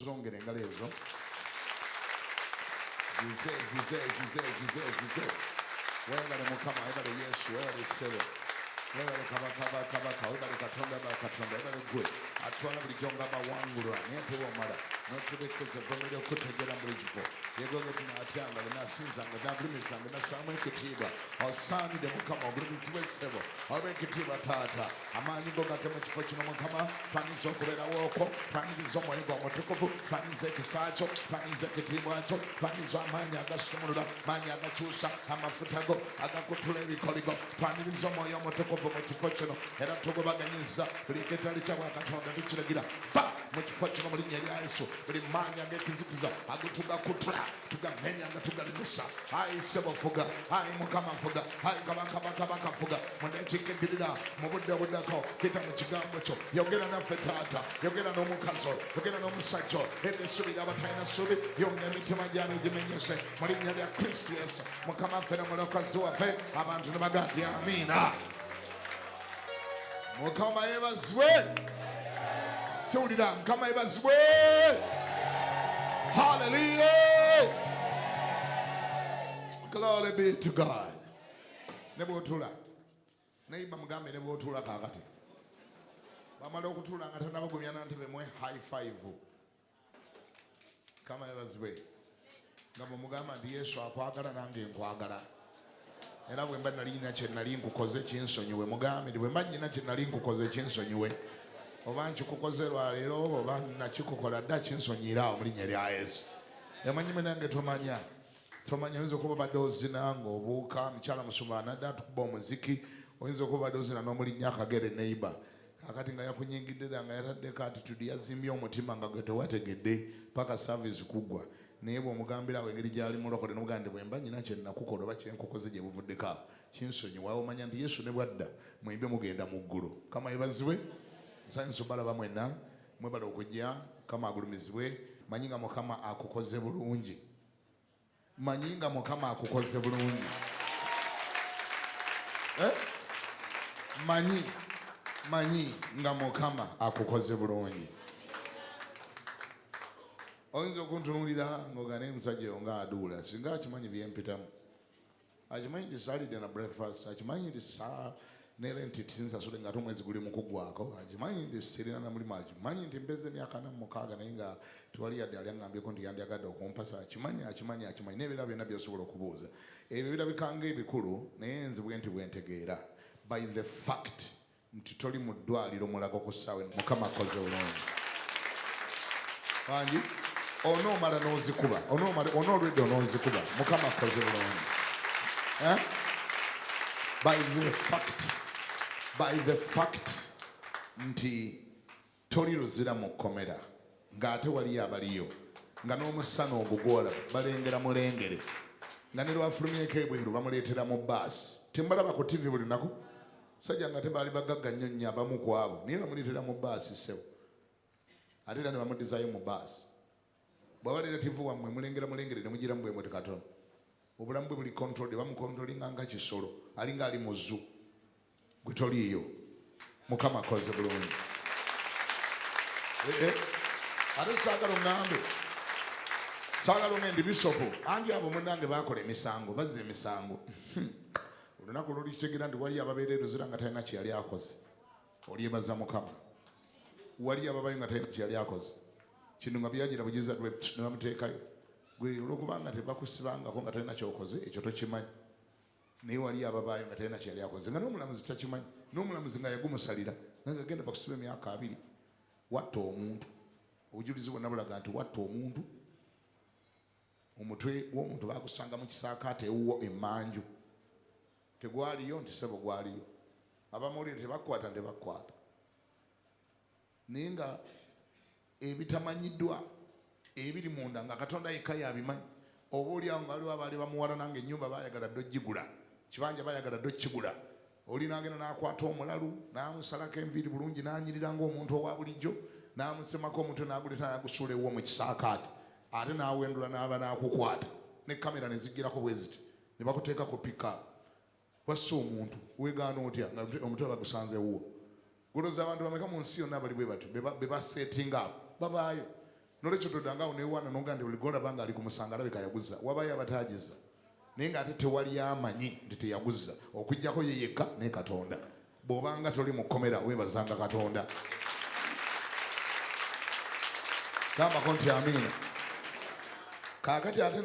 zongere engalo ezo zize webale mukama webale yesu webale ssebo webale kabaka webale katonda webale gwe atwala bulijjo nga bawangulwa naye tewomala notulekeza vomere okutegera mu buli kifo yegoge tunatyanga benasinzanga nagulumisanga nasaamu ekitiibwa osaanidde mukama obulumizi bw'essebo oba ekitiibwa taata amaanyi go gake mu kifo kino mukama twaniza okubeerawo okwo twaniriza omwoyo gwo omutukuvu twaniza ekisa kyo twaniza ekitiibwa kyo twaniza amaanyi agasumulula amaanyi agakyusa amafuta go agakutula ebikoligo twaniriza omwoyo omutukuvu mu kifo kino era tugubaganyiza buli getali kya bwakatonda tukiragira fa mu kifo kino mu linnya erya yesu buli maanyi ag'ekizikiza agutugakutula tugamenya nga tugalimisa ayi ssebo fuga ayi mukama fuga ayi kabaka fuga munekikiddirira mu budde buddako kita mu kigambo kyo yogera naffe taata yogera n'omukazi yogera n'omusajja era essubi ly'abatalina ssubi yonna emitima gyabwe gimenyese mu linnya lya kristo yesu mukama ffe n'omulokozi waffe abantu ne bagambye amiina mukama yebazibwe siwulira mukama yebazibwe hallelujah glory be to God ne bw'otula nayimba mugambe ne bw'otula kaakati bamala okutula nga tonabagumya na ntebe mwe high five kama yebazibwe nga bw'omugamba nti yesu akwagala nange nkwagala era bwe mba nalina kye nali nkukoze kinsonyiwe mugambe nti bwe mba nnyina kye nali nkukoze kinsonyiwe oba nkikukoze lwaleero oba nakikukola dda kinsonyiiraawo mu linnya erya yesu yamanyime nange tomanya oyinza okuba badde ozina ng'obuuka mukyala musumba nadda atukuba omuziki oyinza okuba badde ozina n'omulinnya akagere neighbor akati nga yakunyingidde dda nga yataddeko attitude yazimbye omutima nga gwe tewategedde paka service kuggwa naye bw'omugambirawo engeri gyali mulokole n'omugamba nti bwe mba nyina kye nakukola oba kye nkukoze gye buvuddeko awo kinsonyiwa omanya nti yesu ne bwadda mwembe mugenda mu ggulu kama yebazibwe nsanyusa balaba mwenna mwebala okujja kama agulumizibwe manyi nga mukama akukoze bulungi manyi nga mukama akukoze bulungi manyi nga mukama akukoze bulungi oyinza okuntunuulira ng'ogane musajja oyo nga aduula singa akimanyi byempitamu akimanyi nti salide na breakfast akimanyi nti saa nera nti tinsasule nga omwezi guli mu kuggwako akimanyi nti sirina na mulimu akimanyi nti mpeze emyaka 46 naye nga tewali yadde ali aŋŋambyeko nti yandyagadde okumpasa akimanyi n'ebirala byonna byosobola okubuuza ebyo birabikanga ebikulu naye nzibwe nti bwentegeera by the fact nti toli mu ddwaliro mulago ku ssaawa mukama akoze bulungi wangi onoomala n'ozikuba onoolwedde onoozikuba mukama akoze bulungi by the fact nti toli luzira mu kkomera ng'ate waliyo abaliyo nga n'omusana ogugwola balengera mulengere nga ne lwafulumyeko ebweru bamuleetera mu baasi tembalaba ku tv buli lunaku sajja nga tebaali bagagga nnyo nnyo abamu ku abo naye bamuleetera mu baasi ssebo ate era ne bamudizaayo mu baasi bw'aba leera tv wammwe mulengera mulengere ne mugiramu bwe muti katono obulamu bwe buli control bamukontrolinga nga kisolo alinga ali mu zu gwe toliiyo mukama akoze bulungi ate saagala oŋŋambe bisopo angi abo munnange bakola emisango bazza emisango olunaku lwolikitegera nti waliyo ababeera eruzira nga talina kye yali akoze olyebaza mukama waliyo ababayo nga talina kye yali akoze kino nga byagira bugiza ne bamuteekayo gwe olwokubanga tebakusibangako nga talina kyokoze ekyo tokimanyi naye waliyo ababaayo nga talina kye yali akoze nga n'omulamuzi takimanyi n'omulamuzi nga yagumusalira naye agenda bakusiba emyaka 2 watta omuntu obujulizi bwonna bulaga nti watta omuntu omutwe gw'omuntu bagusanga mu kisaakaate ewuwo emmanju tegwaliyo nti sebo gwaliyo abamawulire tebakwata ntebakwata naye nga ebitamanyiddwa ebiri munda nga katonda yekka yabimanyi oba oliawo nga waliwo abaali bamuwala nange ennyumba bayagala dde ogigula kibanja bayagala dde okigula oli nagenda nakwata omulalu namusalako enviiri bulungi nanyirira ngaomuntu owa bulijjo namusemako omutwe naguleta nagusuula ewuwo mu kisaakaate ate nawendula naba nakukwata ne kamera nezigirako bwe ziti ne bakuteekako pika wassa omuntu wegaana otya nga omutwe bagusanze ewuwo goloza abantu bameka mu nsi yonna bali bwe batyo be basetting up babaayo Nolecho todanga onewana nogande uligola banga ali kumusanga alabika yaguza wabaye abatagiza naye nga ate tewali amanyi nti teyaguza okujjako ye yekka ne Katonda. Bw'obanga toli mu kkomera weebazanga Katonda. Gambako nti amiina. Kaakati ate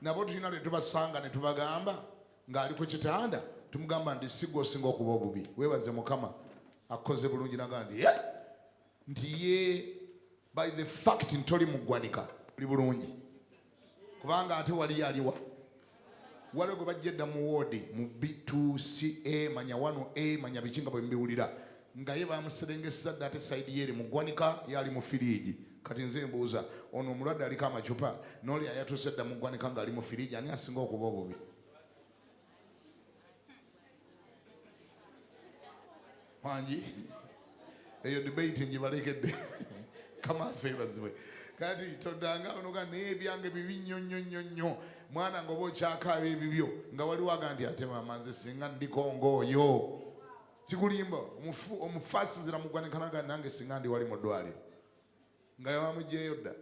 nabo tulina lwe tubasanga ne tubagamba ng'ali ku kitanda tumugamba nti sigwa osinga okuba obubi. Weebaze Mukama akoze bulungi naga nti ye by the fact ntoli mu ggwanika li bulungi. Kubanga ate wali aliwa. Wale gwe bajjedda mu woodi mu B2CA manya 1A manya bikinga bwe mbiwulira nga ye bamuserengesa dda ate sayidi yeri mu ggwanika yali mu firiigi. Kati nze mbuuza ono omulwadde aliko amacupa n'oli ayatuuse dda mu ggwanika ng'ali mu firiigi ani asinga okuba obubi? Wangi eyo debate njibalekedde kama afeebazibwe. Kati todanga onoga naye ebyange bibi nnyo mwana nga oba okyakaaba ebibyo nga waliwo aga nti ate maama nze singa ndiko ng'oyo sikulimba omufasinzira mu ggwanika naga nange singa ndi wali mu ddwaliro nga yawamugjeyo dda.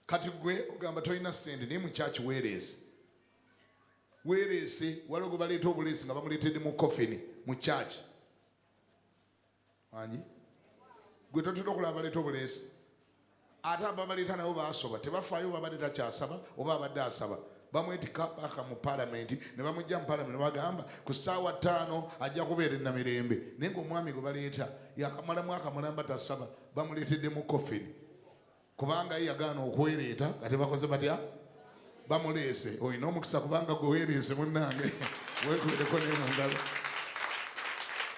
Kati gwe ogamba tolina ssente naye mu kyaki weereese waliwo gwe baleeta obuleesi nga bamuleetedde mu kofini mu kyaki. Anyi gwe totera okulaba baleeta obuleesi ate ababaleeta nabo basoba tebafaayo babadde takyasaba oba abadde asaba bamwetika paka mu palamenti ne bamujja mu palamenti ne bagamba ku ssaawa 5 ajja kubeera ennamirembe naye ng'omwami gwe baleeta yakamala mwaka mulamba tasaba bamuleetedde mu kofini kubanga ye yagaana okwereeta nga tebakoze batya bamuleese. Olina omukisa kubanga gwe weereese munnange weekubereko naye mu ngalo.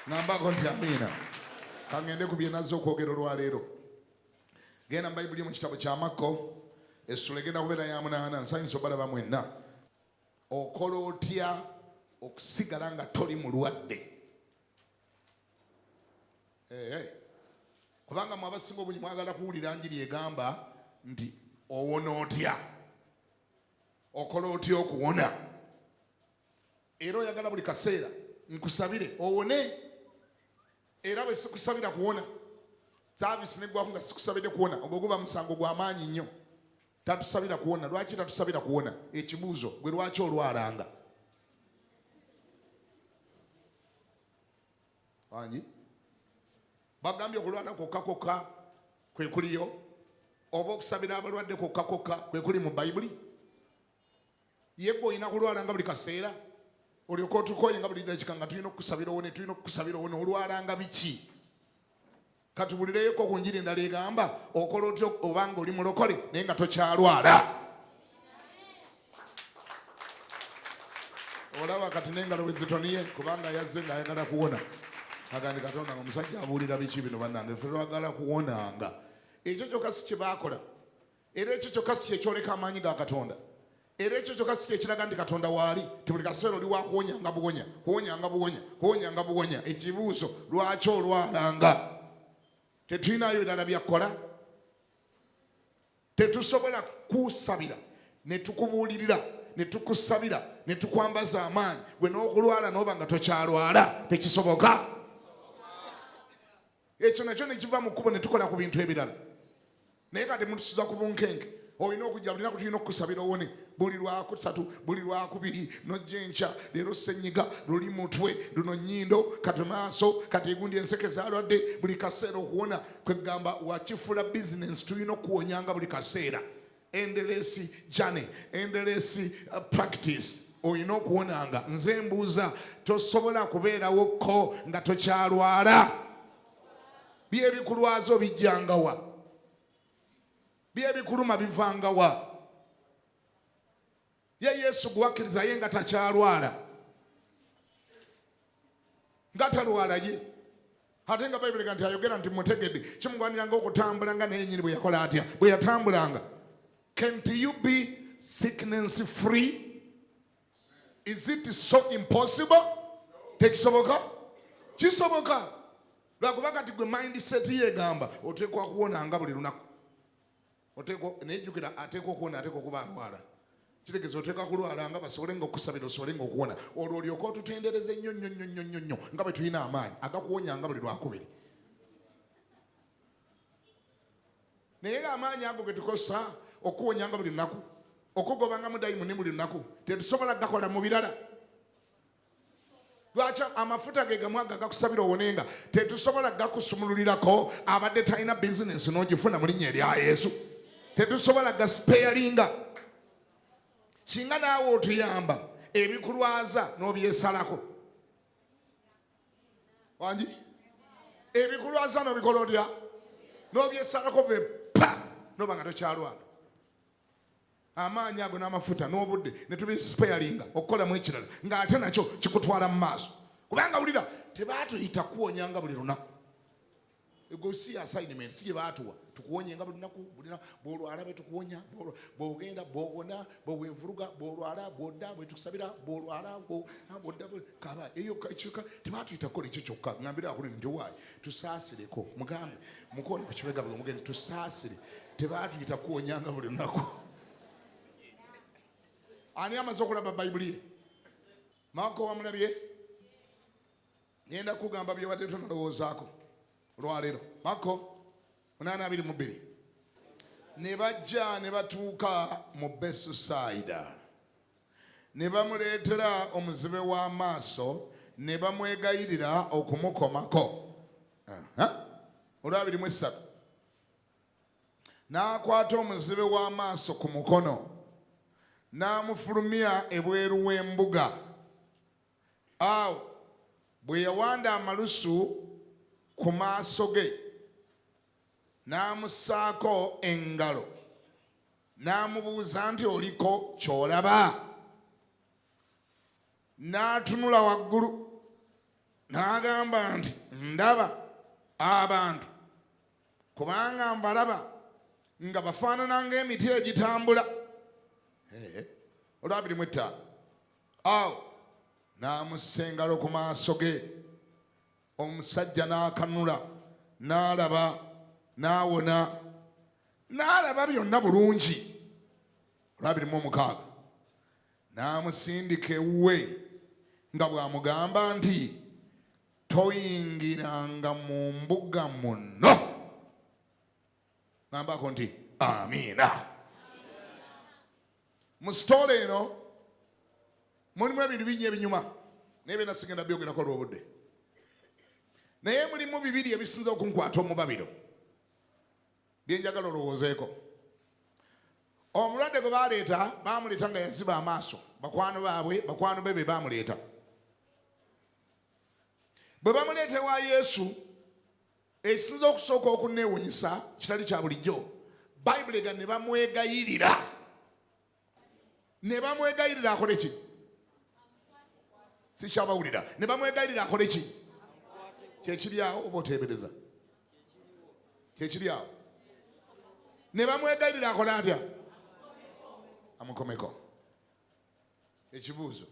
Ngambako nti amiina. Kangende ku bye nazze okwogera olwaleero. Genda mu Bayibuli mu kitabo kya Makko essula egenda kubeera ya 8 nsanyusa obalaba mwenna. Okola otya okusigala nga toli mulwadde? Kubanga mu abasinga obungi mwagala kuwulira njiri egamba nti owona otya, okola otya okuwona. Era oyagala buli kaseera nkusabire owone. Era bwe sikusabira kuwona saavisi neggwako nga sikusabire kuwona ogwo guba musango gw'amaanyi nnyo. Tatusabira kuwona. Lwaki tatusabira kuwona? Ekibuuzo gwe lwaki olwalanga? Wangi bagambye okulwala kokka kwe kuliyo oba okusabira abalwadde kokka kwe kuli mu Bayibuli? Ye gwe olina kulwala nga buli kaseera olyoka otukoye nga buli dakika nga tulina okusabira owone olwalanga biki? Katubulireyoko ku njiri endala egamba okola otya obanga oli mulokole naye nga tokyalwala. Olaba kati n'engalo bwe zitoniye kubanga yazze ng'ayagala kuwona. Agandi Katonda nga omusajja abuulira biki bino bannange ffe twagala kuwonanga. Ekyo kyokka si kye baakola era ekyo kyokka si kyekyoleka amaanyi ga Katonda era ekyo kyokka si kyekiraga nti Katonda waali ti buli kaseera oli wakuwonyanga buwonya. Ekibuuzo lwaki olwalanga? Tetulinayo birala byakola? Tetusobola kusabira ne tukubuulirira ne tukusabira ne tukwambaza amaanyi gwe n'okulwala n'oba nga tokyalwala? Tekisoboka. Ekyo nakyo ne kiva mu kkubo ne tukola ku bintu ebirala. Naye kati mutusiza ku bunkenke olina okujja bulina tulina okusabira owone buli lwakusatu buli lwakubiri nojja enkya leero ssenyiga luli mutwe luno nnyindo kati maaso kati egundi enseke zalwadde buli kaseera okuwona kwegamba wakifuula bizinensi tulina okuwonyanga buli kaseera. Endless journey, endless practice. Olina okuwonanga. Nze mbuuza tosobola kubeerawokko nga tokyalwala? Byebikulwaza obijjangawa? Byebikuluma bivangawa? Ye Yesu gwakkiriza ye nga takyalwala nga talwala ye ate nga Bayibuli nti ayogera nti mutegedde kimugwaniranga okutambula nga naye nnyini bwe yakola atya bwe yatambulanga. Can't you be sickness free? Is it so impossible? Tekisoboka? Kisoboka. Lwakuba kati gwe mindset yegamba oteekwa kuwonanga buli lunaku. Nejjukira ateekwa okuwona ateekwa okuba alwala. Kitegeeza oteekwa kulwala nga basobole nga okusabira osobole nga okuwona. Olwo olyoka otutendereze nnyo nga bwe tulina amaanyi agakuwonyanga buli lwakubiri. naye ng'amaanyi ago ge tukosa okuwonyanga buli lunaku okugobanga mudayimoni buli lunaku tetusobola gakola mu birala. Lwaki amafuta ge gamu aga gakusabira owonenga tetusobola gakusumululirako abadde talina bizinesi n'ogifuna mu linnya erya Yesu? Tetusobola gasipeyalinga. Singa naawe otuyamba ebikulwaza n'obyesalako. Wangi? Ebikulwaza n'obikola otya? N'obyesalako be pa n'oba nga tokyalwala. Amaanyi ago n'amafuta n'obudde ne tubisipeyalinga okukolamu ekirala ng'ate nakyo kikutwala mu maaso. Kubanga wulira tebaatuyita kuwonyanga buli lunaku. Ego si assignment si gye baatuwa tukuwonyenga buli lunaku bw'olwala bwe tukuwonya bw'ogenda bw'owona bweweevuruga bw'olwala bw'odda bwe tukusabira bw'olwala bw'odda kaba eyo kika tebaatuyita kukola ekyo kyokka. Ngambira akuli nti waayi tusaasireko mugambe mukoone ku kibega bwe mugende tusaasire tebaatuyita kuwonyanga buli lunaku. Ani amaze okulaba Bayibuli ye? Maako wamulabye? Ngenda kugamba bye wadde tonalowoozaako olwaleero. Maako 8:22 ne bajja ne batuuka mu Besusayida ne bamuleetera omuzibe w'amaaso ne bamwegayirira okumukomako. 2:3 n'akwata omuzibe w'amaaso ku mukono n'amufulumya ebweru w'embuga. Awo bwe yawanda amalusu ku maaso ge n'amussaako engalo n'amubuuza nti oliko ky'olaba? N'atunula waggulu n'agamba nti ndaba abantu kubanga mbalaba nga bafaanana ng'emiti egitambula. 2:5 Awo n'amussa engalo ku maaso ge, omusajja n'akanula n'alaba n'awona n'alaba byonna bulungi. 2:6 n'amusindika ewuwe nga bw'amugamba nti toyingiranga mu mbuga muno. Gambako nti amiina. Mu sitoola eno mulimu ebintu bingi ebinyuma naye byonna sigenda byogerako olw'obudde, naye mulimu bibiri ebisinza okunkwata omubabiro byenjagala olowoozeeko. Omulwadde gwe bamuleeta nga yaziba amaaso, bakwano be bamuleeta. Bwe bamuleeta ewa Yesu, ekisinza okusooka okuneewunyisa kitali kya bulijjo, Bayibuli ega ne bamwegayirira. Ne bamwegayirira akole ki? Sikyabawulira. Ne bamwegayirira akole ki? Kyekiri awo oba oteebereza? Kyekiri awo. Ne bamwegayirira akole atya? Amukomeko. Ekibuuzo,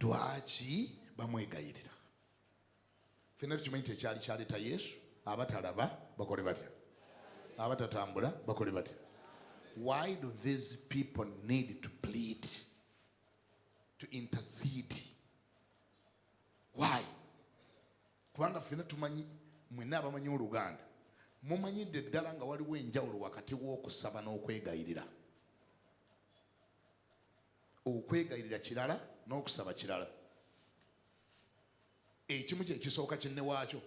lwaki bamwegayirira? Ffenna tukimanyi nti ekyali kyaleeta Yesu, abatalaba bakole batya? Abatatambula bakole batya? Why do these people need to plead, to intercede? Why? Kubanga ffenna tumanyi, mwenna abamanyi Oluganda mumanyidde ddala nga waliwo enjawulo wakati w'okusaba n'okwegayirira. Okwegayirira kirala n'okusaba kirala. Ekimu kye kisooka kinne waakyo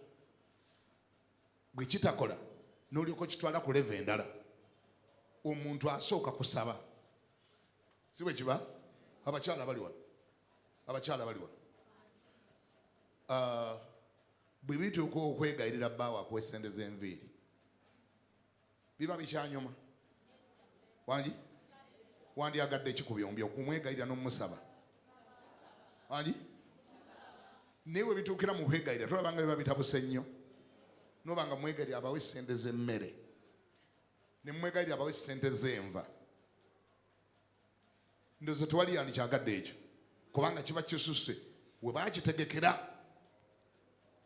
bwe kitakola n'olyoka kitwala ku leve endala. Omuntu asooka kusaba. Si bwe kiba? Abakyala bali wano. Bwe bituuka okwegayirira bbaawe akuwa essente z'enviiri biba bikyanyuma. Wangi? Wandyagadde ekikubyombi okumwegayirira n'omusaba? Wangi? Naye we bituukira mu kwegayirira tolabanga biba bitabuse nnyo. Nobanga mwegayirira abawe essente z'emmere, ne mwegayirira abawe essente z'enva. Ndowooza tewali yandikyagadde ekyo kubanga kiba kisusse we baakitegekera.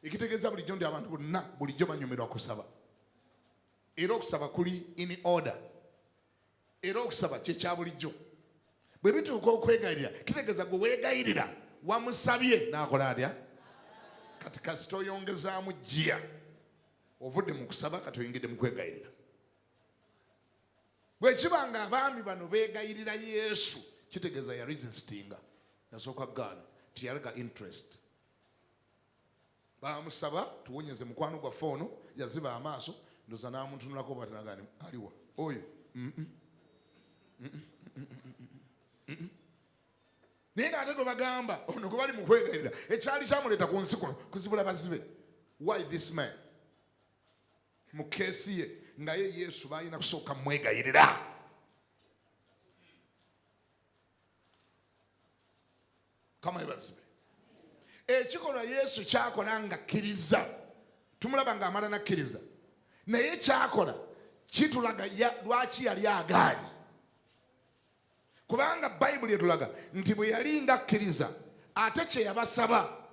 Ekitegeeza bulijjo nti abantu bonna bulijjo banyumirwa kusaba. Era okusaba kuli in order. Era okusaba kyekya bulijjo. Bwe bituuka okwegayirira kitegeeza gwe weegayirira wamusabye n'akola atya? Kati kasita oyongezaamu jjiya ovudde mu kusaba kati oyingidde mu kwegayirira. bwe kibanga abaami bano beegayirira Yesu kitegeeza ya resistinga, yasooka gaana, tiyalaga interest. Bamusaba tuwonyeze mukwano gwa foono, yaziba amaaso, ndoza n'amuntunulako batanagani aliwa oyo. Naye ng'ate gwe bagamba ono gwe bali mu kwegayirira ekyali kyamuleeta ku nsi kuno kuzibula bazibe. Why this man? Mu keesi ye nga ye Yesu balina kusooka mwegayirira. Kama ebazibe ekikolwa Yesu kyakola nga kkiriza, tumulaba ng'amala nakkiriza, naye kyakola kitulaga lwaki yali agaanye. Kubanga Bayibuli etulaga nti bwe yali nga akkiriza ate kye yabasaba,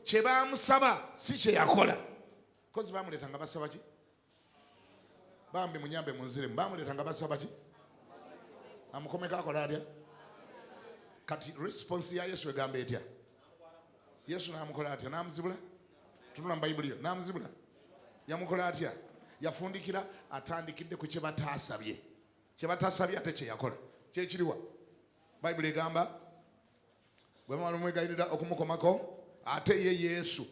kye baamusaba si kye yakola. Kozi baamuleeta nga basaba ki? Bambi munyambe munziremu, baamuleeta nga basaba ki? Amukomeko akola atya? Kati response ya Yesu egamba etya? Yesu n'amukola atya? N'amuzibula? Tunula mu Bayibuli yo, n'amuzibula? Yamukola atya? Yafundikira atandikidde ku kye bataasabye. Kye bataasabye ate kye yakola. Kyekiriwa? Bayibuli egamba bwe bamala omwegayirira okumukomako, ate ye Yesu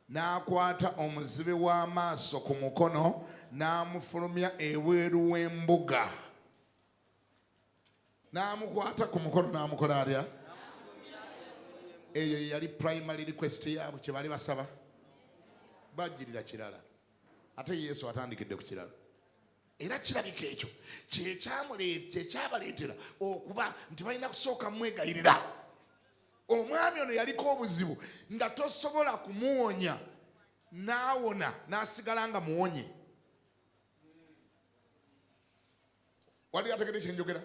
n'akwata omuzibe w'amaaso ku mukono n'amufulumya ebweru w'embuga. N'amukwata ku mukono n'amukola atya? Eyo yali primary request yaabwe kye bali basaba. Bajjirira kirala, ate Yesu atandikidde ku kirala. Era kirabika ekyo kyekyabaleetera okuba nti balina kusooka mwegayirira. Omwami ono yaliko obuzibu nga tosobola kumuwonya, n'awona n'asigala nga muwonye. Wali ategedde kye njogera?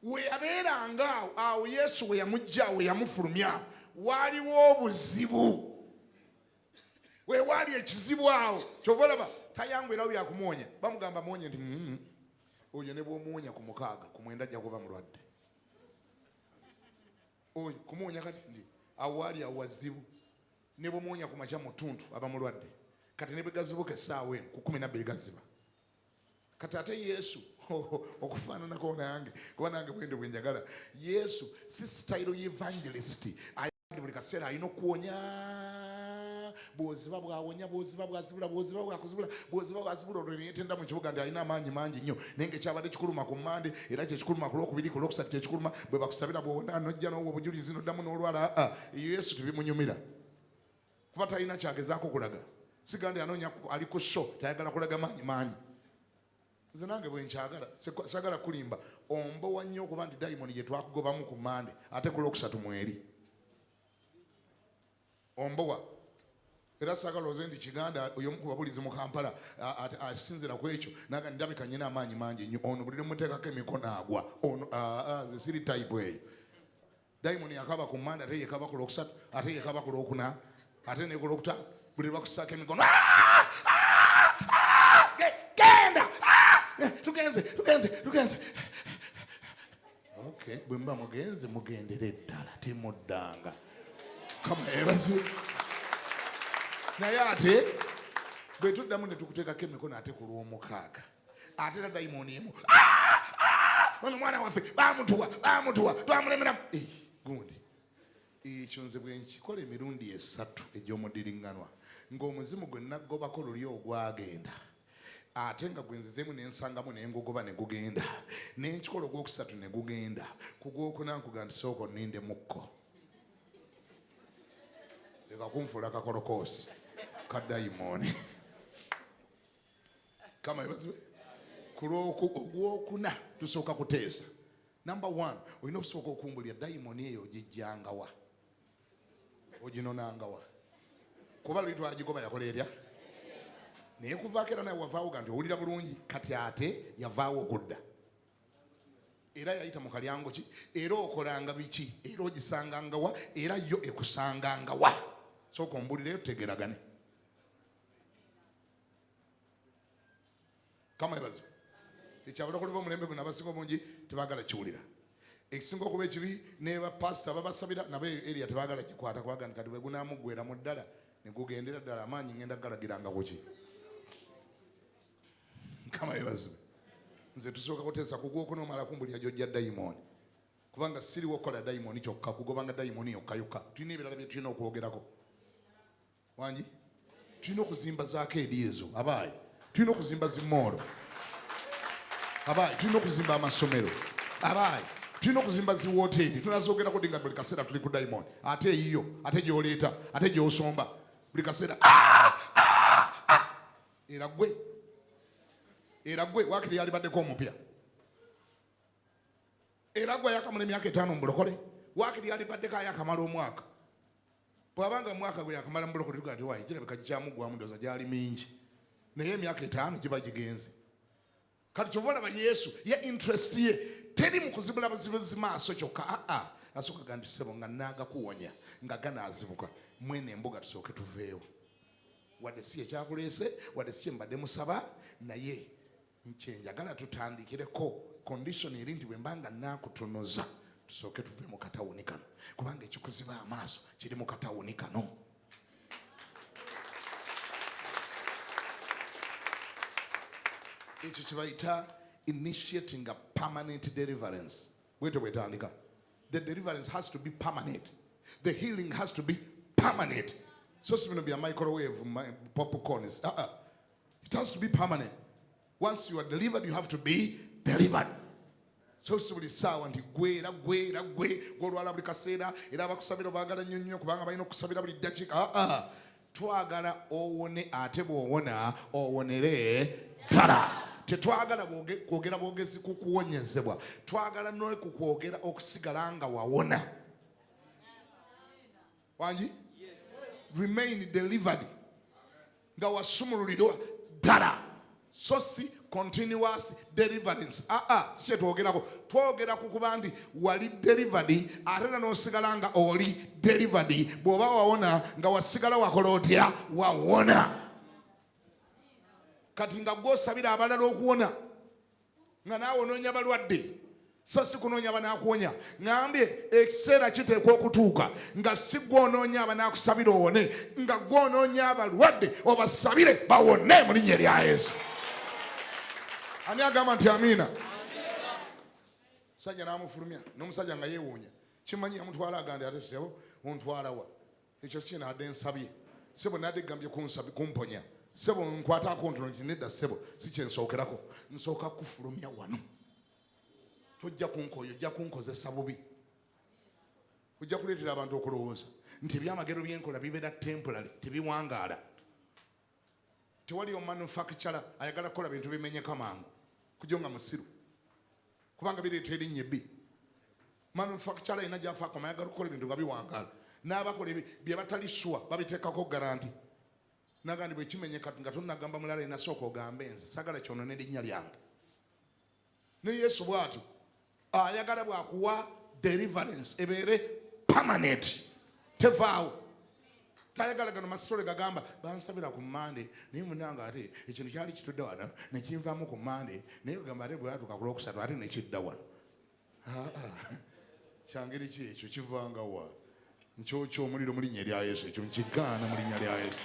We yabeeranga awo Yesu we yamujja, we yamufulumya, waliwo obuzibu. We wali ekizibu awo. Kyova olaba tayangwirawo yakumuwonya. Bamugamba muwonye nti oyo ne bw'omuwonya ku 6 ku 9 ajja kuba mulwadde. Oyo kumuwonya kati ndi awo wali awo wazibu. Ne bw'omuwonya ku makya mu ttuntu aba mulwadde. Kati ne bwe gazibuka essaawa eno ku 12 gaziba. Kati ate Yesu okufaananako nange, kuba nange bwende bwe njagala. Yesu si sitayiro y'evangelist ayandi buli kaseera alina okuwonya. Bw'oziba bw'awonya, bw'oziba bw'azibula, bw'oziba bw'akuzibula, bw'oziba bw'azibula, olwo ne yeetenda mu kibuga nti alina amaanyi mangi nnyo, naye ng'ekyabadde kikuluma ku Mmande era kye kikuluma ku Lwokubiri, ku Lwokusatu kye kikuluma, bwe bakusabira bw'owona n'ojja n'owa obujulizi n'oddamu n'olwala. Yesu tibimunyumira kuba talina kyagezaako kulaga. Sigandi anoonya ali ku show tayagala kulaga maanyi mangi. Nze nange bwe nkyagala sagala kulimba ombowa nnyo okuba nti dayimoni gye twakugobamu ku Mmande ate ku Lwokusatu mweri ombowa. Era sagala oze ndi Kiganda oyomu ku babulizi mu Kampala asinzira ku ekyo naga ndabika nyina amaanyi mangi nnyo, ono buli muteekako emikono agwa. Ono nze siri type eyo. Dayimoni yakaba ku Mmande ate yekaba ku Lwokusatu ate yekaba ku Lwokuna ate ne ku Lwokutaano buli bakusaako emikono. Genda! Tugenze. Okay, bwe mba mugenze mugendere ddala timuddanga. Kama ebazi. Naye ate bwe tuddamu ne tukuteekako emikono ate ku Lwomukaaga ate era dayimoni emu ono mwana waffe baamutuwa twamulemeramu. Gundi ekyo nze bwe nkikola emirundi 3 egy'omuddiringanwa ng'omuzimu gwe naggobako luli ogwagenda ate nga gwe nzizeemu ne nsangamu ne ngugoba ne gugenda ne nkikola ogwokusatu ne gugenda ku gwokuna nkuga nti sooka onninde mukko leka kunfuula kakolokoosi ka dayimoni. Kama ebazibe ku ogwokuna tusooka kuteesa. Number 1 olina okusooka okumbulira dayimoni eyo ogijjangawa oginonangawa kuba luli twagigoba yakola erya naye kuvaako era naye wavaawo ga nti owulira bulungi kati ate yavaawo okudda era yayita mu kalyango ki era okolanga biki era ogisangangawa era yo ekusangangawa. Sooka ombulireyo tutegeragane. Kama ebazibu ekyabulokole b'omulembe guno abasinga obungi tebaagala kiwulira. Ekisinga okuba ekibi ne bapasita babasabira nabo eriya tebaagala kikwata kwaga nti kati bwe gunaamugwera mu ddala ne gugendera ddala amaanyi ngenda galagiranga kuki. Kama yebazibwe. Nze tusooka kuteesa kugwoko n'omala kumbulira gy'ojja dayimooni. Kubanga siriwo okukola dayimooni kyokka, kugobanga dayimooni yokkayokka. Tulina ebirala bye tulina okwogerako. Wangi? Tulina okuzimba zaakeedi ezo. Abaayi. Tulina okuzimba zimoolo. Abaayi. Tulina okuzimba amasomero. Abaayi. Tulina okuzimba ziwooteeri. Tunazoogerako dinga buli kaseera tuli ku dayimooni. Ate eyiyo, ate gy'oleeta, ate gy'osomba. Buli kaseera era gwe waakiri yalibaddeko omupya. Era gwe yakamala emyaka 5 mu bulokole. Waakiri yalibaddeko ayakamala omwaka. Bw'abanga mwaka gwe yakamala mu bulokole tugaa nti waayi kirabika kyamuggwamu ndowooza gyali mingi. Naye emyaka 5 giba gigenze. Kati kyova olaba Yesu ye interest ye teri mu kuzibula buzibuzi maaso kyokka. Asooka gandi ssebo nga naagakuwonya nga ganaazibuka. Mwene embuga tusooke tuveewo. Wadde si ekyakuleese, wadde si kyembadde musaba, naye nkyenjagala tutandikireko condition eri nti bwe mbanga naakutonoza tusooke tuve mu katawuni kano. Kubanga ekikuziba amaaso kiri mu katawuni kano. Ekyo kibayita initiating a permanent deliverance. Bwetyo bwetandika. The deliverance has to be permanent. The healing has to be permanent. So it's going to be a microwave popcorn. It has to be permanent. Once you are delivered, you have to be delivered. So it's really sawa nti gwe golwala buli kaseera era abakusabira baagala nnyo kubanga balina okusabira buli ddakiika. Twagala owone ate bw'owona owonere ddala. Tetwagala kwogera bwogezi ku kuwonyezebwa. Twagala noe ku kwogera okusigala nga wawona. Wangi? Remain delivered. Nga wasumululirwa ddala. So si continuous deliverance. Si kyetwogerako. Twogera ku kuba nti wali delivered ate era n'osigala nga oli delivered. Bw'oba wawona nga wasigala wakola otya wawona. Kati nga gw'osabira abalala okuwona nga naawe onoonya balwadde. So si kunoonya abanaakuwonya. Ngambye ekiseera kiteekwa okutuuka nga si gw'onoonya abanaakusabira owone, nga gw'onoonya abalwadde obasabire bawone mu linnya lya Yesu. Ani agamba nti amiina? Musajja n'amufulumya n'omusajja nga yeewuunya. Kimanyi yamutwala agandi ate sebo ontwala wa? Ekyo si nadde nsabye. Sebo nadde gambye kumponya. Sebo nkwataako ntono nti nedda sebo si kyensookerako. Nsooka kufulumya wano. Tojja kunkoyo, ojja kunkozesa bubi. Ojja kuleetera abantu okulowooza nti ebyamagero byenkola bibeera temporary, tebiwangaala. Tewali omanufacturer ayagala kukola bintu bimenyeka mangu kujja nga musiru kubanga bireeta erinnya ebbi. Manufacturer alina gy'afaako ayagala okukola ebintu nga biwangaala. N'abakola bye batali sure babiteekako garanti. Nagandi bwe kimenyeka nga tonnagamba mulala inasooka ogambe nze sagala kyono n'erinnya lyange. Ne Yesu bw'atyo ayagala bw'akuwa deliverance ebeere permanent. Tevaawo. Tayagala gano masitole gagamba bansabira ku Monday naye munange ate ekintu kyali kitudde wano ne kinvaamu ku Monday naye gamba ate bwe yatuuka ku Lwokusatu ate ne kidda wano. Kyangeri ki ekyo kivanga wa? Nkyokyo omuliro mu linnya lya Yesu, ekyo nkigaana mu linnya lya Yesu.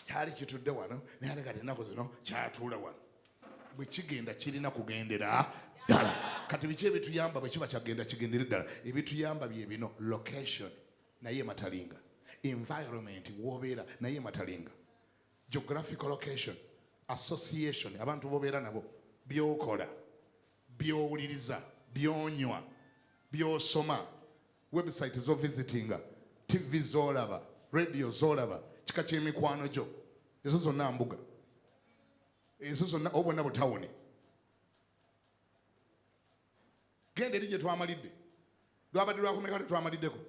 Kyali kitudde wano naye ate kati ennaku zino kyatuula wano. Bwe kigenda kirina kugendera ddala. Kati biki ebituyamba bwe kiba kyagenda kigendere ddala? Ebituyamba bye bino: location naye matalinga, environment w'obeera naye matalinga, geographical location, association abantu b'obeera nabo, by'okola, by'owuliriza, by'onywa, by'osoma, website zo visitinga, TV z'olaba, radio z'olaba, kika ky'emikwano gyo, ezo zonna mbuga, ezo zonna obwonna butawuni. Genda eri gye twamalidde. Lwabadde lwakumeka tetwamaliddeko.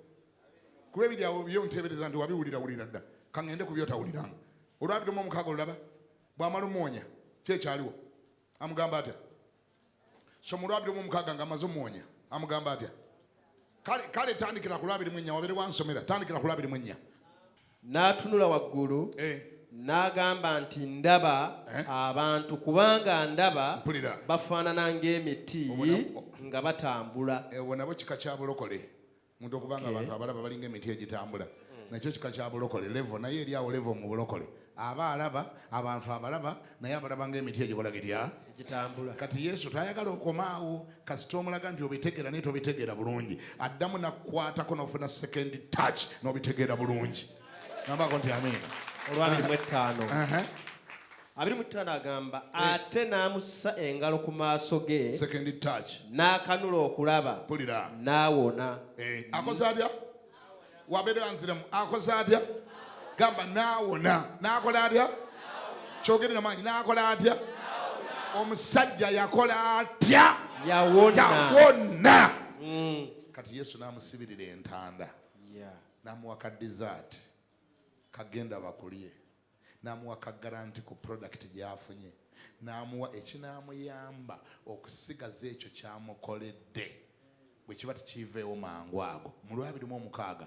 Kuba ebiryawo byonteebereza nti wabiwulira dda. Kaŋŋende ku byotawuliranga. Olwabirimu omukaaga olulaba bw'amala omwonya kyekyaliwo amugamba atya? So mu lwabirimu omukaaga ng'amaze omwonya amugamba atya? Kale tandikira ku lwabirimu ennya wabere wansomera. Tandikira ku lwabirimu ennya. N'atunula waggulu n'agamba nti ndaba abantu kubanga ndaba bafaanana ng'emiti nga batambula. Ewo nabo kika kya bulokole. Omuntu okubanga abantu abalaba balinga emiti egitambula. Nakyo kika kya bulokole level naye eri awo level mu bulokole. aba alaba abantu abalaba naye abalaba ng'emiti egikola gitya ekitambula. Kati Yesu tayagala okomaawo kasita omulaga nti obitegeera naye tobitegeera bulungi, addamu nakkwatako n'ofuna second touch n'obitegeera bulungi. Nambako nti amiina. Olwa 25. 25 agamba ate n'amussa engalo ku maaso ge, second touch, n'akanula okulaba, pulira, n'awona. Akoze atya? Wabeera nziramu. Akoze atya? Gamba n'awona. N'akola atya? Kyogerera maanyi. N'akola atya? Omusajja yakola atya? Yawona. Kati Yesu n'amusibirira entanda, n'amuwa ka dessert, kagenda bakulye, n'amuwa ka garanti ku product gy'afunye, n'amuwa ekinaamuyamba okusigaza ekyo kyamukoledde bwe kiba tekiiveewo mangu ago. Mu 26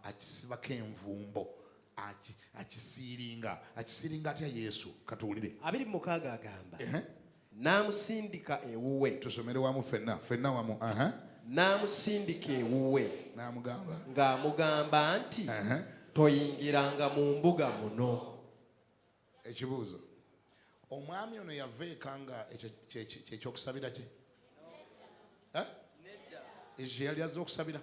akisibako envumbo, akisiiringa atya Yesu. Katuwulire 26 agamba n'amusindika ewuwe. Tusomere wamu ffenna wamu. N'amusindika ewuwe ng'amugamba nti toyingiranga mu mbuga muno. Ekibuuzo, omwami ono yava eka nga kyekyokusabira kye? Ekyo yali azze okusabira?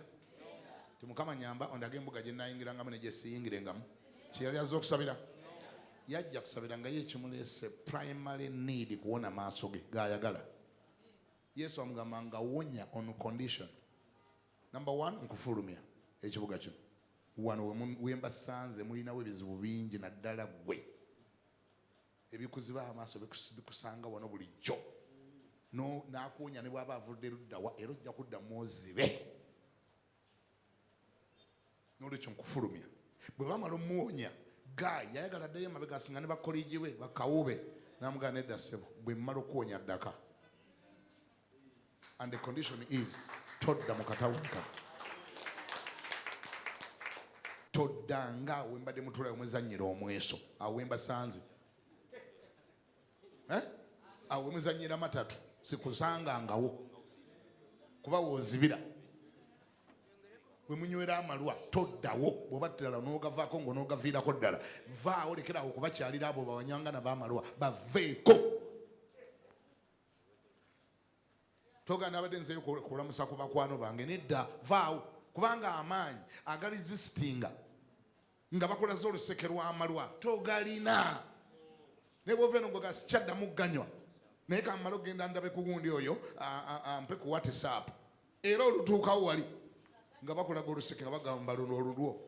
Ti Mukama nyamba ondaga embuga gye nayingirangamu ne gye siyingirengamu. Kye yali azze okusabira? Yajja kusabira nga ye kimuleese primary need, kuwona maaso ge g'ayagala. Yesu amugamba nga wonya on condition. Number 1, nkufulumya ekibuga kino. Wano wembasanze mulinawo ebizibu bingi naddala gwe. Ebikuziba amaaso bikusanga wano bulijjo. N'akuwonya ne bw'aba avudde luddawa era ojja kudda muzibe. N'olwekyo nkufulumya. Bwe bamala omuwonya, Gayi yayagala addayo emabega asinga ne bakoligi be bakawube. N'amugamba nedda ssebo, bwe mmala okuwonya ddaka. And the condition is todda mu katawunka. Toddanga wembadde mutula omwezannyira omweso. Awo wembasanze. Awo wemuzannyira matatu. Sikusangangawo. Kuba wozibira. Bwe munywera amalwa toddawo. Bw'oba ddala n'ogavaako ng'onoogaviirako ddala. Vaawo lekerawo kubakyalira abo bawanyangana b'amalwa. Baveeko. Toga nabadde nzeyo kulamusa ku bakwano bange. Nedda, vaawo. Kubanga amaanyi agali zisitinga nga bakolaze oluseke lw'amalwa togalina. Ne bw'ova eno ngo gasikyaddamu ganywa naye kammala okugenda ndabe ku gundi oyo ampe ku WhatsApp era olutuukawo wali nga bakolaga oluseke nga bagamba luno olulwo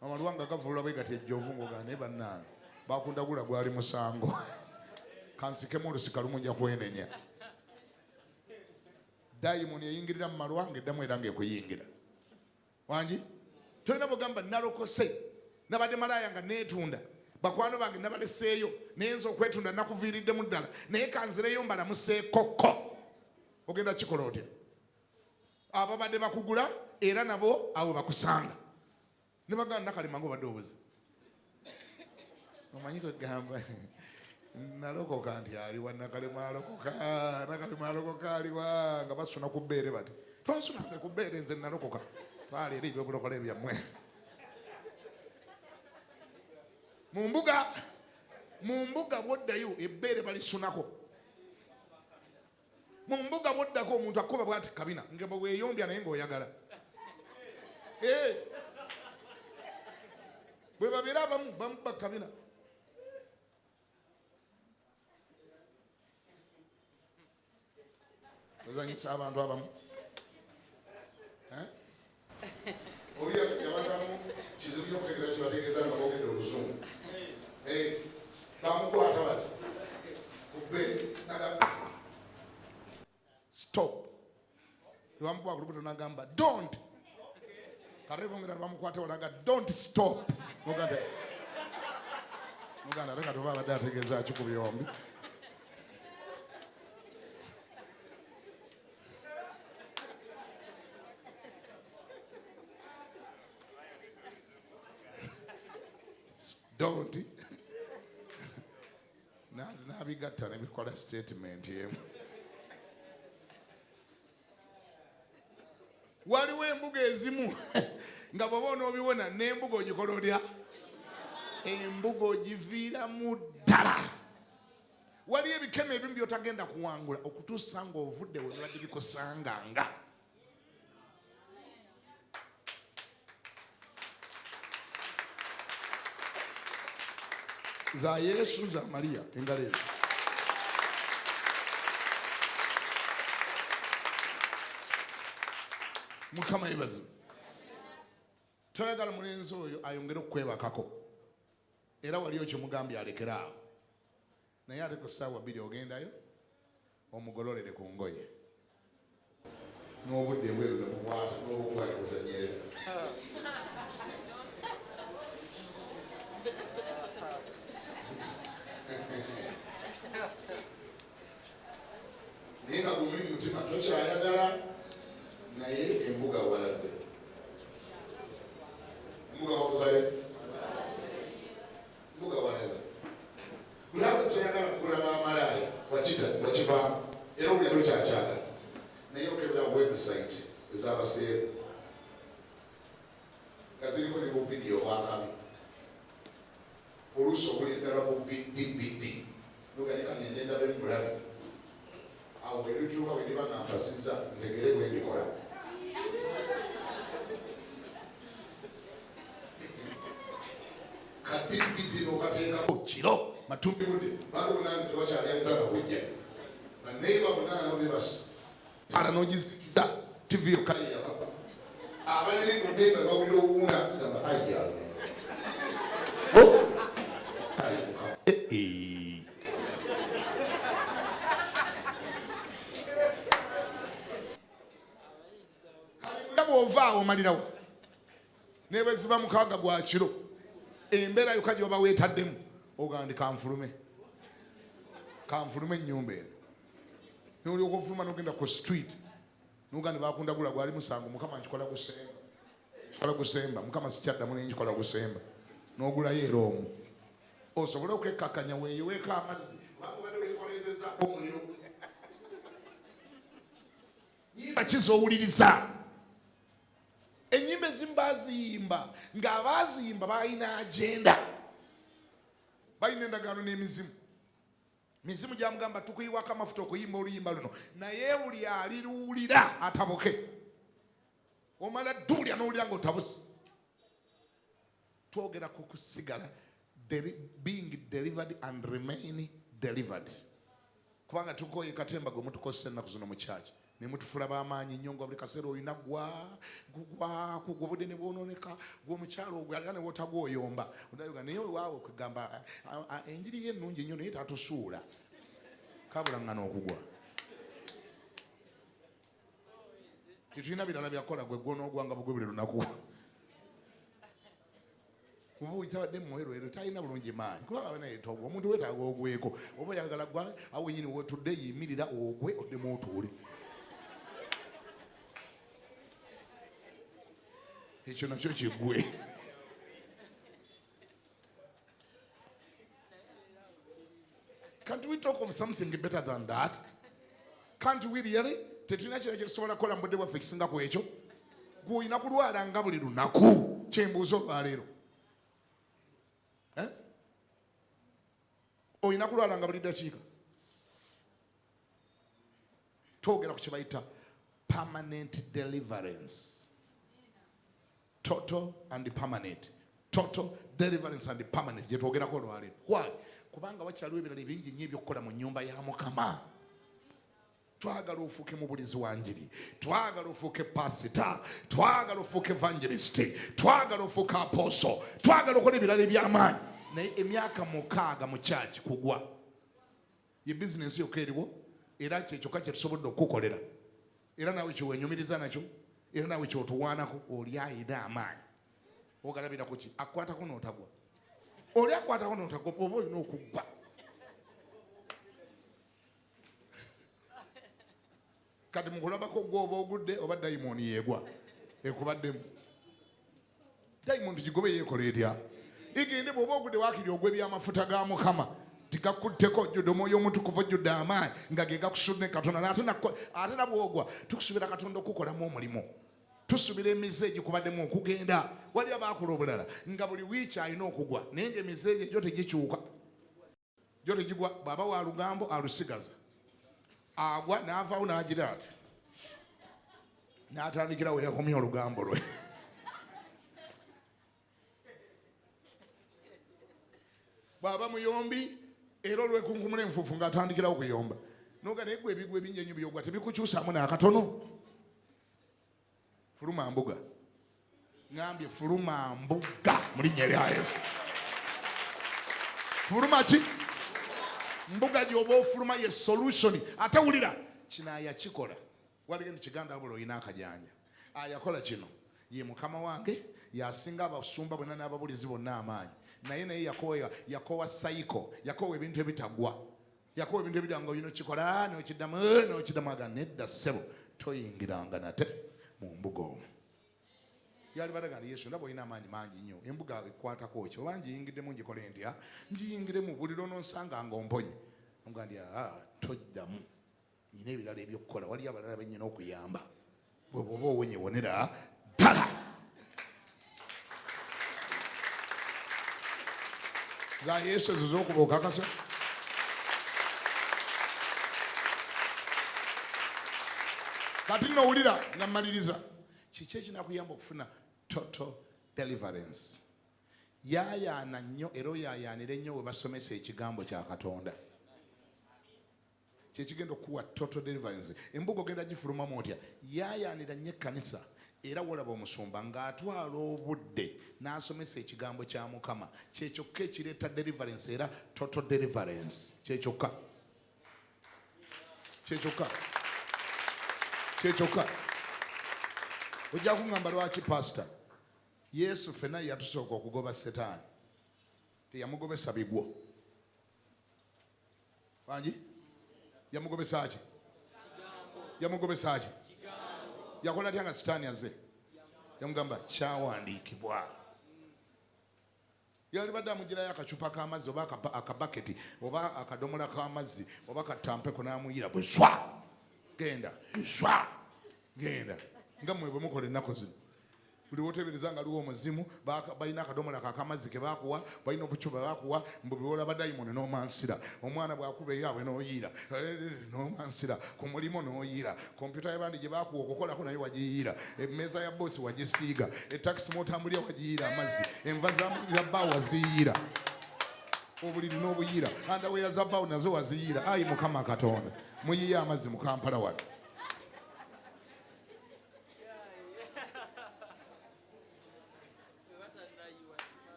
amalwa nga gavulwa bwe gati ejjovu ng'ogane bannange bakundagula gwali musango kansikemu olusika lumu nja kwenenya. Dayimoni eyingirira mu malwa ng'eddamu era ng'ekuyingira. Wangi tolina bugamba nalokose nabadde malaaya nga neetunda bakwano bange nabaleseeyo nayenza okwetunda nakuviiriddemu ddala naye kanzireyo mbalamuseekokko. Ogenda kikola otya? Ababadde bakugula era nabo awo bakusanga ne bagamba nakalema ng'obadde obuzi. Omanyi kwegamba nalokoka nti aliwa nakalema alokoka nakalema alokoka aliwa nga basuna ku bbeere bati twasuna nze ku bbeere nze nalokoka. Twali eri ebyobulokole byammwe. Mu mbuga bwoddayo ebbeere balisunako. Mu mbuga bwoddako omuntu akuba bwati kabina nga bwe weeyombya naye ng'oyagala. Bwe babeera abamu bamuba kabina. Ozanyisa abantu abamu. Oli yabadamu kizibu ky'okufekera kibategeeza nga boogedde oluzungu. Bamukwata bati kubbe naga stop. Bamukwata ku lubuto n'agamba don't. Kale bongera bamukwata olaga don't stop. Muganda leka tuba abadde ategeeza ki ku byombi. Don't. Nabigatta ne bikola statement emu. Waliwo embuga ezimu nga bw'oba onoobiwona n'embuga ogikola otya? embuga ogiviiramu ddala. Waliyo ebikeme ebimu by'otagenda kuwangula okutuusa ng'ovudde we bibadde bikusanganga. Za Yesu za Maria engalo ezo. Mukama yebaze. Toyagala mulenzi oyo ayongere okwebakako. Era waliyo kyemugambye alekera awo. Naye ate ku ssaawa 2 ogendayo omugololere ku ngoye. N'obudde bweru nebukwata n'obukwata butanyerera. Naye nga gumuli mutima tokyayagala naye embuga walaze. Embuga wakuzayo? Embuga walaze. Bulaza toyagala kulaba amalaaya wakivaamu era obulya tokyakyagala. Naye okebera website ez'abaseera nga ziriko ne bu vidiyo bwakabi. Oluusi okulindala ku DVD noganika nendenda beri mulabi. Awo bwe lutuuka bwe ndiba nga mpasizza ntegere bwe ndikola. Ka DVD n'okateekako kiro matumbi budde bantu bonna tebakyalyanza nga bujja. Banneeba bonna ne basa tala n'ogizikiza TV okayiyaka. Abaliri mu ndenga bawulira obuwuna gamba ayya. Bw'ovaawo omalirawo ne bwe ziba 6 gwa kiro embeera yokka gy'oba weetaddemu ogandi kanfulume ennyumba eno. N'olyoka ofuluma n'ogenda ku street n'ogandi bakundagula gwali musango Mukama nkikola gusemba Mukama sikyaddamu naye nkikola gusemba n'ogulayo era omu osobole okwekkakanya weeyoweeko amazzi bakubadde weekolezezaako omuliro. Nyimba kizoowuliriza. Enyimba ezimu baziyimba ng'abaziyimba balina agenda, balina endagaano n'emizimu. Mizimu gyamugamba tukuyiwako amafuta okuyimba oluyimba luno naye buli aliruwulira atabuke. Omala ddulya n'owulira ng'otabuse. Twogera ku kusigala being delivered and remain delivered. Kubanga tukoye katemba gwe mutukozesa ennaku zino mu kyaki ne mutufula b'amaanyi nnyo nga buli kaseera olina gugwa budde ne bwonooneka gw'omukyalo ogwo era ne wotagwoyomba odayoga naye waawe okugamba enjiri ye ennungi nnyo naye tatusuula kabulanga n'okugwa. Tetulina birala byakola gwe gwonoogwanga bugwe buli lunaku. Kuba oyitabadde mumwerwero talina bulungi maanyi kubanga abena yetogwa omuntu weetaaga ogweko oba oyagala gwa awo wenyini wetudde yimirira ogwe oddemu otuule. Ekyo nakyo kiggwe. Can't we talk of something better than that? Can't we really? Tetulina kira kyetusobola kukola mu budde bwaffe ekisinga ku ekyo. Gwe olina kulwala nga buli lunaku. Kyembuuza olwaleero. Olina kulwala nga buli ddakiika. Twogera ku kye bayita permanent deliverance. Total and permanent. Total deliverance and permanent. Gye twogerako olwaleero. Why? Kubanga wakyaliwo ebirala bingi nnyo ebyokukola mu nnyumba ya Mukama. Twagala ofuuke mubulizi wa njiri, twagala ofuuke pasita, twagala ofuuke evangelist, twagala ofuuke apostle, twagala okola ebirala eby'amaanyi. Naye emyaka 6 mu kyaki kugwa. Ye bizinensi yokka eriwo era kyekyokka kye tusobodde okukolera. Era naawe kyewenyumiriza nakyo, era naawe kyotuwaanako oli ayina amaanyi. Ogalabirako ki? Akwatako n'otagwa. Oli akwatako n'otagwa oba olina okugwa. Kati mukulabako gwoba ogudde oba dayimooni yeegwa ekubaddemu. Dayimooni gigobe yeekola etya? Igende bw'oba ogudde waakiri ogwe by'amafuta ga Mukama tigakutteko ojjudde omwoyo omutukuvu ojjudde amaanyi nga ge gakusudde Katonda ate na bw'ogwa tukusuubira Katonda okukolamu omulimu. tusubira emize egikubaddemu okugenda. Wali abaakola obulala nga buli wiiki alina okugwa naye ng'emize egyo gyo tegikyuka. Gyo tegigwa. Bw'aba wa lugambo alusigaza. Agwa n'avaawo n'agira ati. N'atandikira we yakomya olugambo lwe. Bw'aba muyombi era olwekunkumula enfuufu ng'atandikirawo kuyomba. Noga naye gwe ebigwa ebingi ennyo byogwa tebikukyusaamu n'akatono. Fuluma mbuga. Ngambye fuluma mbuga mu linnya lya Yesu. Fuluma ki? Mbuga gy'oba ofuluma ye solution. Ate wulira kino yakikola. Waligenda Kiganda wabula olina akajanja. Ayakola kino ye mukama wange yasinga abasumba bonna n'ababulizi bonna amaanyi. Naye yakowa cycle. Yakowa ebintu ebitagwa. Yakowa ebintu ebitagwa nga olina okikola n'okiddamu aga nedda ssebo toyingiranga nate mu mbuga omwo. Yali balaga nti Yesu ndaba olina amaanyi mangi nnyo. Embuga ekwatako ki oba ngiyingiddemu ngikole ntya? Ngiyingiremu buliro n'onsanga nga omponye. Omuga ndi tojjamu. Nyina ebirala ebyokukola wali abalala bennyina okuyamba. Bw'oba owonyewonera ddala. Za Yesu ezo z'okuba okakasa. Kati nno owulira nga mmaliriza. Kiki ekinakuyamba okufuna total deliverance? Yaayaana nnyo era oyaayaanire nnyo we basomesa ekigambo kya Katonda. Kyekigenda okuwa total deliverance. Embuga ogenda gifulumamu otya? Yaayaanira nnyo ekkanisa era wolaba omusumba ng'atwala obudde n'asomesa ekigambo kya Mukama. Kyekyokka ekireeta deliverance era total deliverance. Kyekyokka. Ojja kungamba lwaki pastor? Yesu ffenna yatusooka okugoba Setaani. Teyamugobesa bigwo. Wangi? Yamugobesa ki? Yamugobesa ki? Yakola atya nga Setaani azze? Yamugamba kyawandiikibwa. Yali badde amugirayo akacupa k'amazzi oba akabaketi oba akadomola k'amazzi oba katampeko n'amuyira bwe swa. Genda. Swa. Genda. Nga mmwe bwe mukola ennaku zino. Buli wotebereza nga aliwo omuzimu balina akadomola kakamazzi ke bakuwa balina obucupa bakuwa mbu biwola dayimoni n'omansira. Omwana bw'akuba eyaabwe n'oyiira n'omansira. Ku mulimu n'oyiira. Kompyuta y'abandi gye bakuwa okukolako naye wagiyiira. Emmeeza ya boosi wagisiiga. Ettakisi mw'otambulira wagiyiira amazzi. Enva za bbaawo waziyiira. Obuliri n'obuyiira. Andaweya za bbaawo nazo waziyiira. Ayi Mukama Katonda. Muyiye amazzi mu Kampala wano.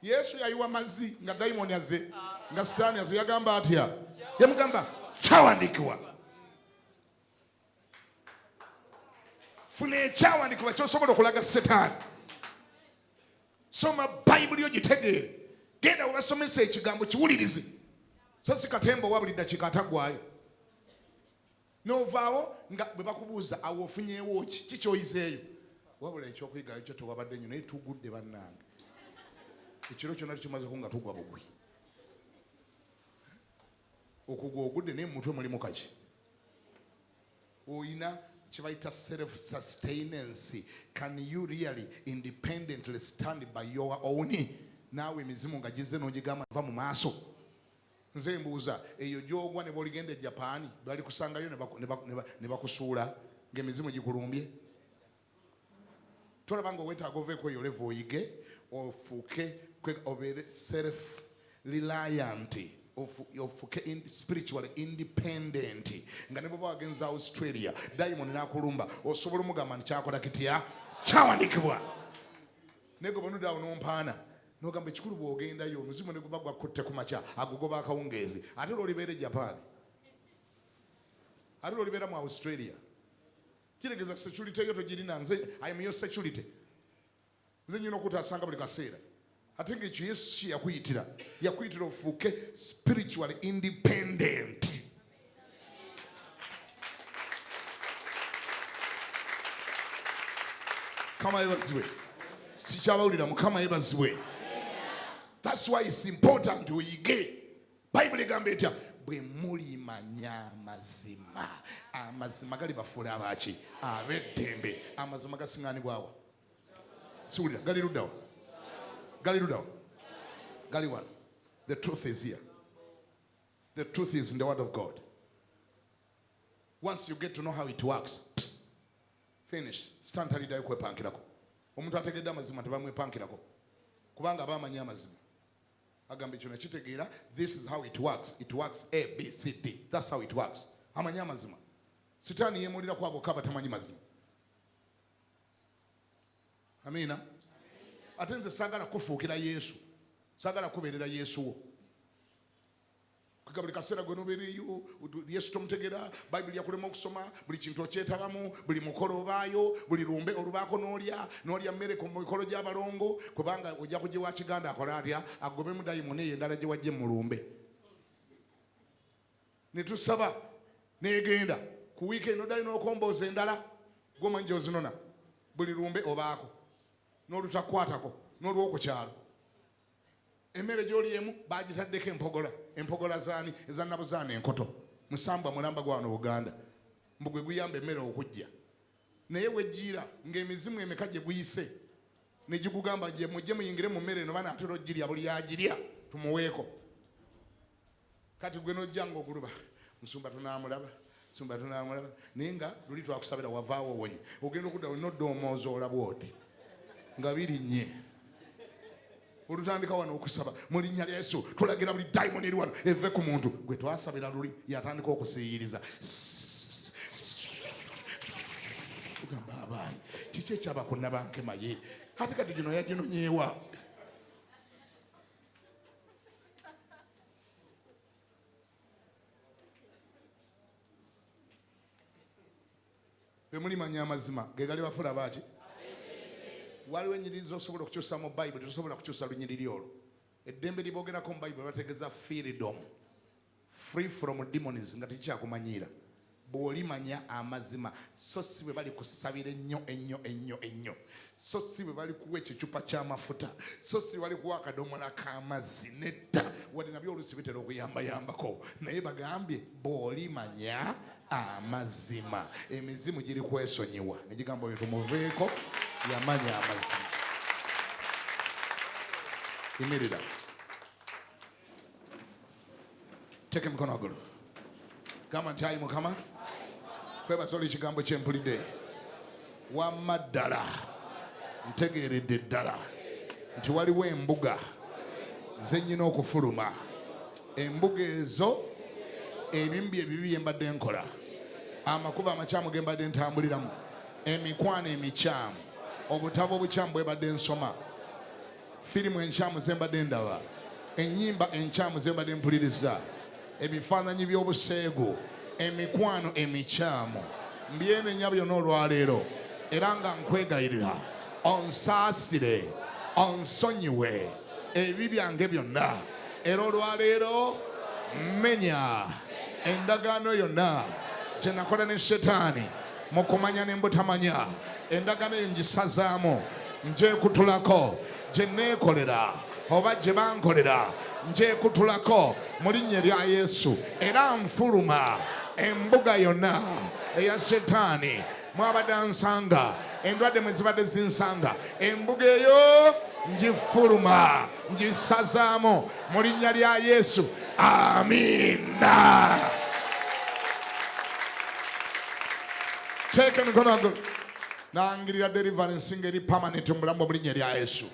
Yesu yayiwa mazzi nga dayimoni azze nga Setaani azze yagamba atya? Yamugamba kyawandiikibwa. Funa ekyawandiikibwa ky'osobola okulaga Setaani. Soma Bayibuli yo gitegeere. Genda webasomesa ekigambo kiwulirize. So si katembo wa buli ddakiika ataggwaayo. N'ovaawo nga bwe bakubuuza awo ofunyeewo ki? Kikyoyizeeyo. Wabula ekyokuyigayo kyo tewabadde nnyo naye tugudde bannange. Ekiro kyonna tukimaze nga tugwa bugwi. Okugwa ogudde naye mu mutwe mulimu kaki. Oyina kye bayita self-sustenance. Can you really independently stand by your own? Naawe emizimu nga gizze n'ogigamba va mu maaso. Nze mbuuza eyo gy'ogwa ne bw'oligenda e Japaani bali kusangayo ne bakusuula ng'emizimu gikulumbye. Tolaba nga owetaaga oveeko eyo level oyige ofuuke obeere self-reliant ofuuke spiritually independent. Nga ne bw'oba wagenza Australia dayimoni n'akulumba osobola omugamba nti kyakola kitya? Kyawandiikibwa. Naye gwe bw'onuddawo n'ompaana n'ogamba ekikulu bw'ogendayo omuzimu ne guba gwakutte ku makya agugoba akawungeezi ate olw'olibeera e Japan ate olw'olibeera mu Australia kiregeeza security yo togirina. Nze I am your security. Nze nyina okutasanga buli kaseera ate ng'ekyo Yesu yakuyitira ofuuke spiritually independent. Kama yebazibwe sikyabawulira Mukama yebazibwe. That's why it's important to oyige. Bible egamba etya? bwe mulimanya amazima. Amazima gali bafuula abaaki ab'eddembe. Amazima gasiŋŋaanibwawa siwulira gali luddawa gali wano. The truth is here. The truth is in the word of God. Once you get to know how it works, finish. Stand talidayo kwepankirako. Omuntu ategedde amazima tebamwepankirako kubanga abamanyi amazima. Agambe kino kitegeera, this is how it works. It works A, B, C, D. That's how it works. Amanyi amazima. Sitaani yeemulira kwabo kaba tamanyi mazima. Amina. Ate nze saagala kufuukira Yesu. Saagala kubeerera Yesu wo. Buli kaseera gwe nobeereyo Yesu tomutegeera, Bayibuli yakulema okusoma, buli kintu okyetabamu, buli mukolo obaayo, buli lumbe olubaako n'olya mmere ku mikolo gy'abalongo, kubanga ojja kujja wa Kiganda akola atya agobemu dayimoni eyo endala gye wajje mu lumbe. Ne tusaba n'egenda ku wiiki eno dali n'okombooza endala gw'omanyi gy'ozinona, buli lumbe obaako n'olutakwatako n'olw'okukyalo. Emmere gy'oliemu baagitaddeko empogola zaani ezannabuzaana enkoto musamba mulamba gwano Buganda mbu gwe guyamba emmere okujja naye wejjiira ng'emizimu emeka gye guyise ne gigugamba gye mujje muyingire mu mmere eno banaatera ogirya buli yagirya tumuweeko. Kati gwe nojja ng'oguluba musumba tunaamulaba naye nga luli twakusabira wavaawo owonye ogenda okudda wenoddoomooza olabwa oti nga birinnye. Olutandika wano okusaba mu linnya lya Yesu tulagira buli dayimoni eri wano eve ku muntu gwe twasabira luli yatandika okusiiyiriza. Tugamba abaayi kiki ekyaba ku nabankema ye ate kati gino yaginonyeewa. Bwe mulimanya amazima ge gali bafuula baaki. Waliwo ennyiriri z'osobola okukyusa mu Bayibuli tosobola kukyusa lunyiriri olwo. Eddembe liboogerako mu Bayibuli bategeeza freedom, free from demons nga tekikyakumanyiira. Bw'olimanya amazima so si bwe bali kusabira ennyo, so si bwe bali kuwa ekicupa ky'amafuta, so si bwe bali kuwa akadomola k'amazzi nedda wadde nabyo oluusi bitera okuyambayambako naye bagambye bw'olimanya amazima emizimu giri kwesonyiwa ne gigamba oyo tumuveeko yamanya amazima. Imirira teke emikono waggulu gamba nti ayi Mukama kwebaza oli ekigambo kyempulidde wamma ddala ntegeeredde ddala nti waliwo embuga ze nnyina okufuluma. Embuga ezo ebimu bye bibi bye mbadde nkola, amakubo amakyamu ge mbadde ntambuliramu, emikwano emikyamu, obutabo obukyamu bwe mbadde nsoma, firimu enkyamu ze mbadde ndaba, ennyimba enkyamu ze mbadde mpuliriza, ebifaananyi by'obuseego, emikwano emikyamu, mbyenenya byonna olwaleero era nga nkwegayirira onsaasire onsonyiwe ebibi byange byonna era olwaleero mmenya endagaano yonna gye nakola ne Setaani mu kumanya ne mbutamanya. Endagaano eyo ngisazaamu njeekutulako gye neekolera oba gye bankolera njeekutulako mu linnya lya Yesu era nfuluma embuga yonna eya Setaani mwabadde ansanga endwadde mwe zibadde zinsanga embuga eyo njifuluma ngisazaamu mu linnya lya Yesu. Amina. Teeka emikono waggulu. Nangirira deliverance ngeri permanent mu bulamu mu linnya lya Yesu.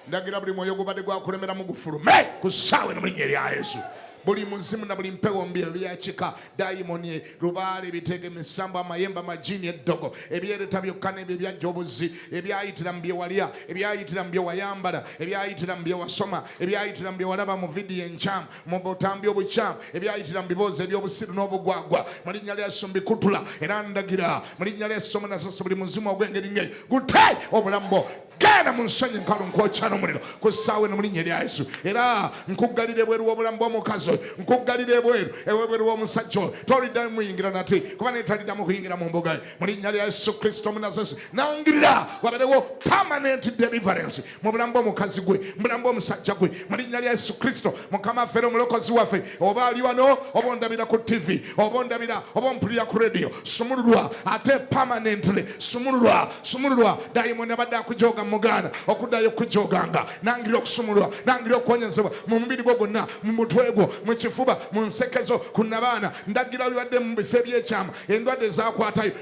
Ndagira buli mwoyo gubadde gwakulemera mu gufulume ku ssaawa eno mu linnya lya Yesu. Buli muzimu na buli mpewo mbi ebyakika dayimoni lubaale ebitege emisambo amayembe amajini eddogo ebyereta byokka n'ebyo ebyajja obuzi ebyayitira mu bye walya ebyayitira mu bye wayambala ebyayitira mu bye wasoma ebyayitira mu bye walaba mu vidiyo enkyamu mu butambi obukyamu ebyayitira mu biboozi eby'obusiru n'obugwagwa mu linnya lya Yesu mbikutula era ndagira mu linnya lya Yesu omunasasa buli muzimu ogw'engeri ng'eyo gute obulamu bwo genda mu nsenyi enkalu nkwokya n'omuliro ku ssaawa eno mu linnya erya Yesu. Era nkuggalira ebweru w'obulamu bw'omukazi oyo, nkuggalira ebweru w'omusajja oyo, toliddamu muyingira nate kuba naye taliddamu kuyingira mu mbuga ye mu linnya lya Yesu Kristo Omunazareti. Nangirira wabeerewo permanent deliverance mu bulamu bw'omukazi gwe, mu bulamu bw'omusajja gwe mu linnya lya Yesu Kristo. Mukama waffe era omulokozi waffe, oba ali wano oba ondabira ku TV oba ondabira oba ompulira ku radio, sumululwa ate permanently, sumululwa dayimoni abadde akujoga mu Uganda okuddayo kujoganga. Nangirira okusumulwa, nangirira okuwonyezebwa mu mubiri gwo gwonna, mu mutwe gwo, mu kifuba, mu nsekezo, ku nabaana. Ndagira olibadde mu bifo ebyekyama, endwadde ezakwatayo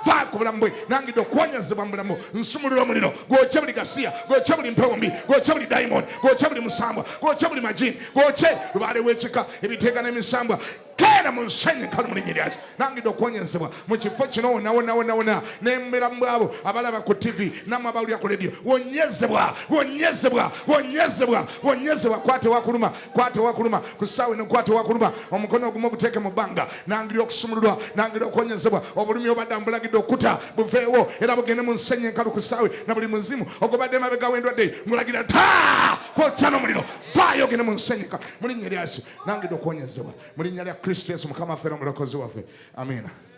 vaa ku bulamu bwe. Nangirira okuwonyezebwa mu bulamu. Nsumulira omuliro gwokye buli gasiya, gwokye buli mpewo mbi, gwokye buli dayimoni, gwokye buli musambwa, gwokye buli majini, gwokye lubaale w'ekika, ebiteega n'emisambwa. Genda mu nsenyi enkalu mu linnya lya Yesu. Nangirira okuwonyezebwa mu kifo kino wonna n'emmera mu abo abalaba ku TV nammwe abawulira ku radio. Wonyezebwa. Kwate wakuluma ku ssaawa eno, kwate wakuluma omukono ogumu oguteeke mu bbanga. Nangirira okusumululwa, nangirira okuwonyezebwa. Obulumi obadde mbulagidde okutta buveewo era bugende mu nsenyi enkalu ku ssaawa na buli muzimu ogubadde emabega w'endwadde mbulagira kwokya n'omuliro. Vaayo ogende mu nsenyi enkalu mu linnya lya Yesu. Nangirira okuwonyezebwa mu linnya lya Kristo Yesu Mukama waffe era omulokozi waffe. Amiina.